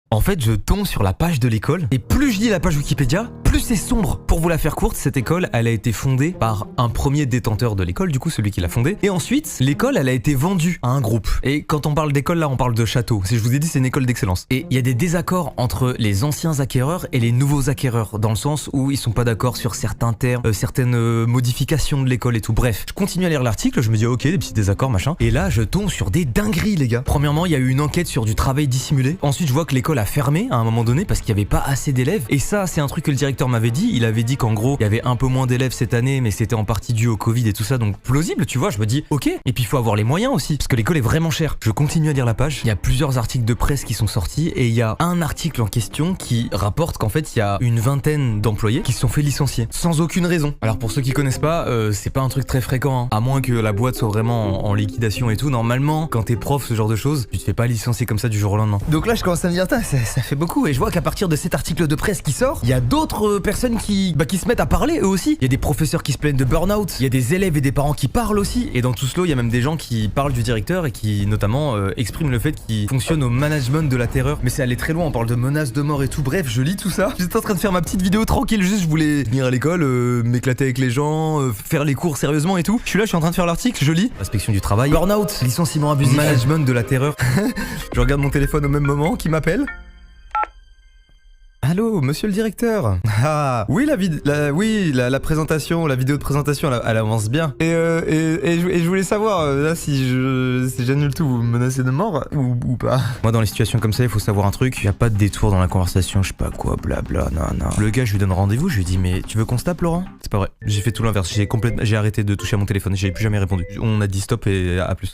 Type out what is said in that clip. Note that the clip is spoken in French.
En fait, je tombe sur la page de l'école, et plus je lis la page Wikipédia, plus c'est sombre. Pour vous la faire courte, cette école, elle a été fondée par un premier détenteur de l'école, du coup celui qui l'a fondée, et ensuite, l'école, elle a été vendue à un groupe. Et quand on parle d'école, là, on parle de château. Je vous ai dit, c'est une école d'excellence. Et il y a des désaccords entre les anciens acquéreurs et les nouveaux acquéreurs, dans le sens où ils sont pas d'accord sur certains termes, certaines modifications de l'école et tout. Bref, je continue à lire l'article, je me dis ok, des petits désaccords, machin. Et là, je tombe sur des dingueries, les gars. Premièrement, il y a eu une enquête sur du travail dissimulé. Ensuite, je vois que l'école a fermé à un moment donné parce qu'il n'y avait pas assez d'élèves. Et ça, c'est un truc que le directeur m'avait dit. Il avait dit qu'en gros, il y avait un peu moins d'élèves cette année, mais c'était en partie dû au Covid et tout ça. Donc plausible, tu vois. Je me dis ok. Et puis il faut avoir les moyens aussi, parce que l'école est vraiment chère. Je continue à lire la page. Il y a plusieurs articles de presse qui sont sortis et il y a un article en question qui rapporte qu'en fait, il y a une vingtaine d'employés qui se sont fait licencier sans aucune raison. Alors pour ceux qui connaissent pas, c'est pas un truc très fréquent, hein. À moins que la boîte soit vraiment en liquidation et tout. Normalement, quand t'es prof, ce genre de choses, tu te fais pas licencier comme ça du jour au lendemain. Donc là, je commence à me dire, ça fait beaucoup. Et je vois qu'à partir de cet article de presse qui sort, il y a d'autres personnes qui se mettent à parler eux aussi. Il y a des professeurs qui se plaignent de burn-out, il y a des élèves et des parents qui parlent aussi. Et dans tout ce lot, il y a même des gens qui parlent du directeur et qui notamment expriment le fait qu'il fonctionne au management de la terreur. Mais c'est allé très loin, on parle de menaces de mort et tout. Bref, je lis tout ça. J'étais en train de faire ma petite vidéo tranquille, juste je voulais venir à l'école, m'éclater avec les gens, faire les cours sérieusement et tout. Je suis là, je suis en train de faire l'article, je lis. Inspection du travail, burn-out, licenciement abusif, management de la terreur. Je regarde mon téléphone au même moment, qui m'appelle. Allô, monsieur le directeur. Ah, oui, la présentation, la vidéo de présentation, elle avance bien. Et je voulais savoir, là, si j'annule tout, vous me menacez de mort ou pas? Moi, dans les situations comme ça, il faut savoir un truc. Y a pas de détour dans la conversation, je sais pas quoi, blabla, non. Le gars, je lui donne rendez-vous, je lui dis, mais tu veux qu'on se tape, Laurent? C'est pas vrai. J'ai fait tout l'inverse. J'ai arrêté de toucher à mon téléphone. J'ai plus jamais répondu. On a dit stop et à plus.